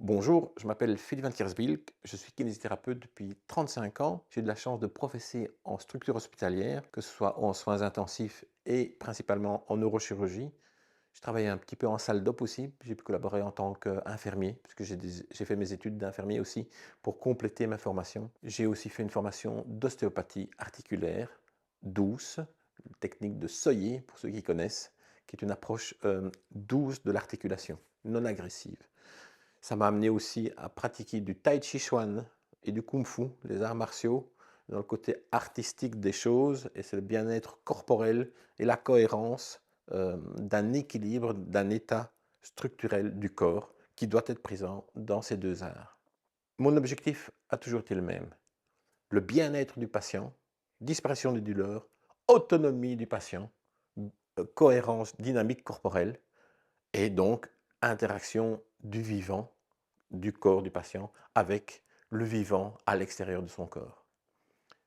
Bonjour, je m'appelle Philippe Van Kiersbilk, je suis kinésithérapeute depuis 35 ans. J'ai de la chance de professer en structure hospitalière, que ce soit en soins intensifs et principalement en neurochirurgie. Je travaille un petit peu en salle d'op aussi, j'ai pu collaborer en tant qu'infirmier, puisque j'ai fait mes études d'infirmier aussi pour compléter ma formation. J'ai aussi fait une formation d'ostéopathie articulaire douce, une technique de Soyer, pour ceux qui connaissent, qui est une approche douce de l'articulation, non agressive. Ça m'a amené aussi à pratiquer du tai chi chuan et du kung fu, les arts martiaux, dans le côté artistique des choses, et c'est le bien-être corporel et la cohérence d'un équilibre, d'un état structurel du corps qui doit être présent dans ces deux arts. Mon objectif a toujours été le même, le bien-être du patient, disparition des douleurs, autonomie du patient, cohérence dynamique corporelle, et donc interaction du vivant, du corps du patient avec le vivant à l'extérieur de son corps.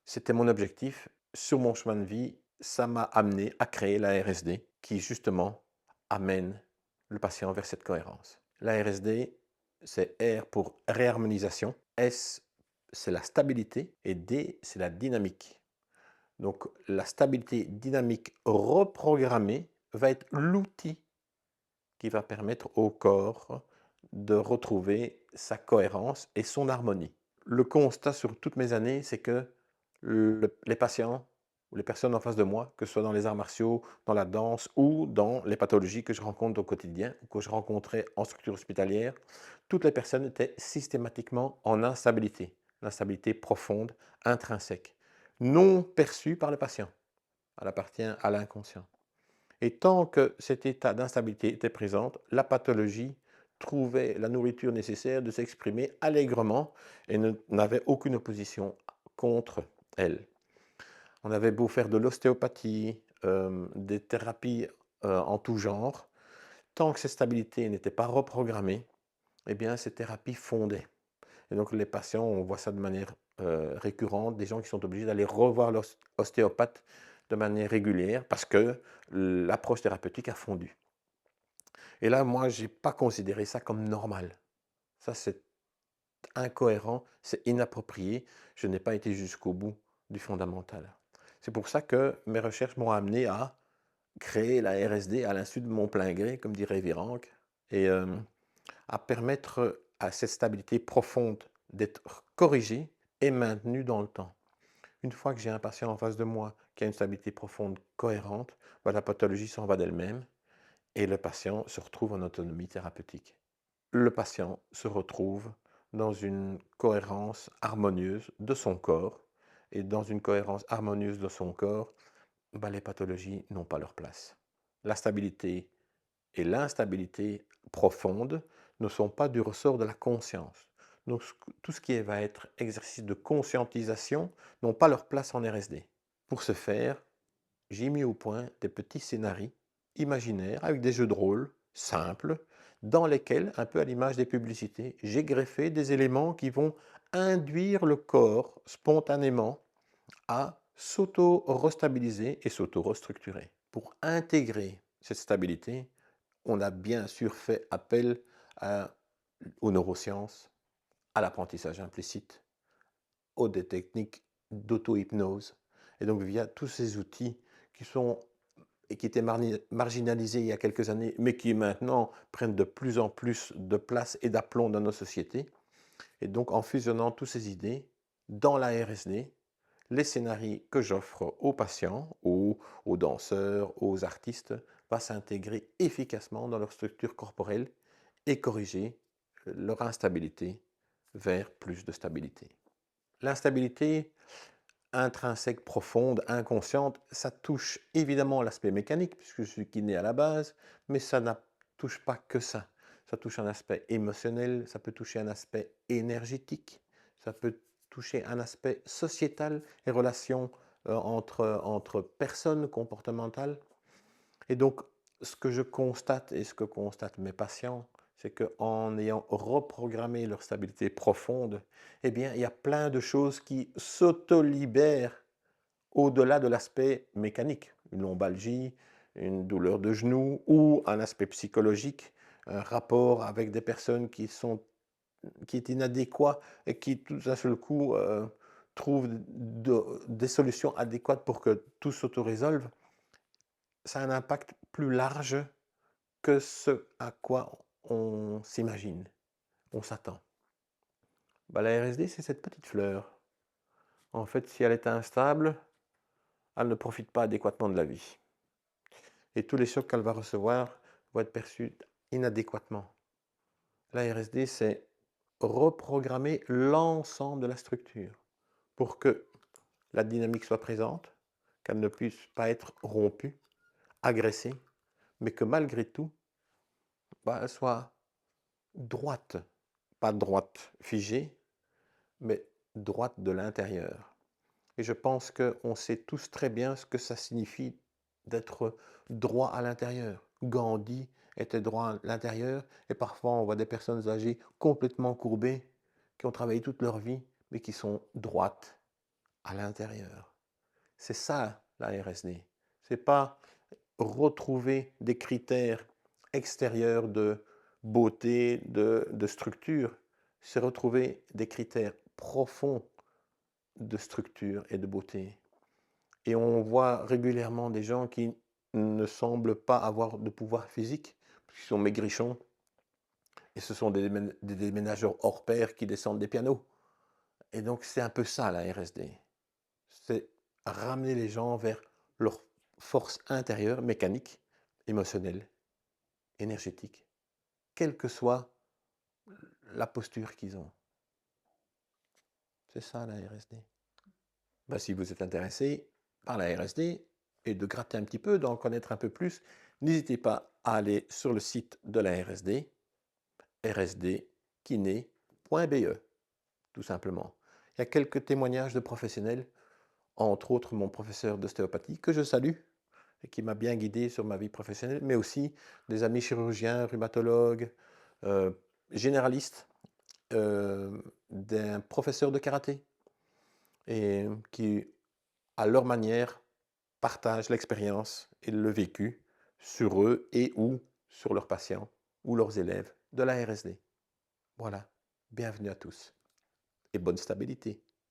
C'était mon objectif. Sur mon chemin de vie, ça m'a amené à créer la RSD qui justement amène le patient vers cette cohérence. La RSD, c'est R pour réharmonisation, S c'est la stabilité et D c'est la dynamique. Donc la stabilité dynamique reprogrammée va être l'outil qui va permettre au corps de retrouver sa cohérence et son harmonie. Le constat sur toutes mes années, c'est que les patients ou les personnes en face de moi, que ce soit dans les arts martiaux, dans la danse ou dans les pathologies que je rencontre au quotidien ou que je rencontrais en structure hospitalière, toutes les personnes étaient systématiquement en instabilité, l'instabilité profonde, intrinsèque, non perçue par le patient. Elle appartient à l'inconscient. Et tant que cet état d'instabilité était présent, la pathologie trouvait la nourriture nécessaire de s'exprimer allègrement et n'avait aucune opposition contre elle. On avait beau faire de l'ostéopathie, des thérapies en tout genre, tant que cette stabilité n'était pas reprogrammée, eh bien ces thérapies fondaient. Et donc les patients, on voit ça de manière récurrente, des gens qui sont obligés d'aller revoir leur ostéopathe de manière régulière parce que l'approche thérapeutique a fondu. Et là, moi, j'ai pas considéré ça comme normal. Ça, c'est incohérent, c'est inapproprié. Je n'ai pas été jusqu'au bout du fondamental. C'est pour ça que mes recherches m'ont amené à créer la RSD à l'insu de mon plein gré, comme dirait Virenque, et à permettre à cette stabilité profonde d'être corrigée et maintenue dans le temps. Une fois que j'ai un patient en face de moi qui a une stabilité profonde cohérente, bah, la pathologie s'en va d'elle-même et le patient se retrouve en autonomie thérapeutique. Le patient se retrouve dans une cohérence harmonieuse de son corps, et dans une cohérence harmonieuse de son corps, bah, les pathologies n'ont pas leur place. La stabilité et l'instabilité profonde ne sont pas du ressort de la conscience. Donc tout ce qui va être exercice de conscientisation n'ont pas leur place en RSD. Pour ce faire, j'ai mis au point des petits scénarios imaginaires avec des jeux de rôle simples dans lesquels, un peu à l'image des publicités, j'ai greffé des éléments qui vont induire le corps spontanément à s'auto-restabiliser et s'auto-restructurer. Pour intégrer cette stabilité, on a bien sûr fait appel aux neurosciences, à l'apprentissage implicite, aux des techniques d'auto-hypnose. Et donc via tous ces outils qui sont et qui étaient marginalisés il y a quelques années, mais qui maintenant prennent de plus en plus de place et d'aplomb dans nos sociétés. Et donc en fusionnant toutes ces idées dans la RSD, les scénarios que j'offre aux patients, aux danseurs, aux artistes, va s'intégrer efficacement dans leur structure corporelle et corriger leur instabilité vers plus de stabilité. L'instabilité intrinsèque, profonde, inconsciente, ça touche évidemment l'aspect mécanique, puisque je suis kiné à la base, mais ça ne touche pas que ça. Ça touche un aspect émotionnel, ça peut toucher un aspect énergétique, ça peut toucher un aspect sociétal et relations entre personnes comportementales. Et donc, ce que je constate et ce que constatent mes patients, c'est qu'en ayant reprogrammé leur stabilité profonde, eh bien, il y a plein de choses qui s'auto-libèrent au-delà de l'aspect mécanique. Une lombalgie, une douleur de genou ou un aspect psychologique, un rapport avec des personnes qui sont qui est inadéquat et qui tout d'un seul coup trouve des solutions adéquates pour que tout s'auto-résolve, ça a un impact plus large que ce à quoi on s'imagine, on s'attend. Bah, la RSD, c'est cette petite fleur. En fait, si elle est instable, elle ne profite pas adéquatement de la vie. Et tous les chocs qu'elle va recevoir vont être perçus inadéquatement. La RSD, c'est reprogrammer l'ensemble de la structure pour que la dynamique soit présente, qu'elle ne puisse pas être rompue, agressée, mais que malgré tout, bah, elle soit droite. Pas droite figée, mais droite de l'intérieur. Et je pense qu'on sait tous très bien ce que ça signifie d'être droit à l'intérieur. Gandhi était droit à l'intérieur et parfois on voit des personnes âgées complètement courbées qui ont travaillé toute leur vie mais qui sont droites à l'intérieur. C'est ça la RSD. C'est pas retrouver des critères extérieurs de beauté, de structure. C'est retrouver des critères profonds de structure et de beauté. Et on voit régulièrement des gens qui ne semblent pas avoir de pouvoir physique, parce qu'ils sont maigrichons, et ce sont des déménageurs hors pair qui descendent des pianos. Et donc c'est un peu ça la RSD. C'est ramener les gens vers leur force intérieure, mécanique, émotionnelle, énergétique, quelle que soit la posture qu'ils ont. C'est ça la RSD. Ben, si vous êtes intéressé par la RSD et de gratter un petit peu, d'en connaître un peu plus, n'hésitez pas à aller sur le site de la RSD, rsdkiné.be, tout simplement. Il y a quelques témoignages de professionnels, entre autres mon professeur d'ostéopathie, que je salue et qui m'a bien guidé sur ma vie professionnelle, mais aussi des amis chirurgiens, rhumatologues, euh, généralistes, d'un professeur de karaté, et qui, à leur manière, partagent l'expérience et le vécu sur eux et ou sur leurs patients ou leurs élèves de la RSD. Voilà, bienvenue à tous et bonne stabilité.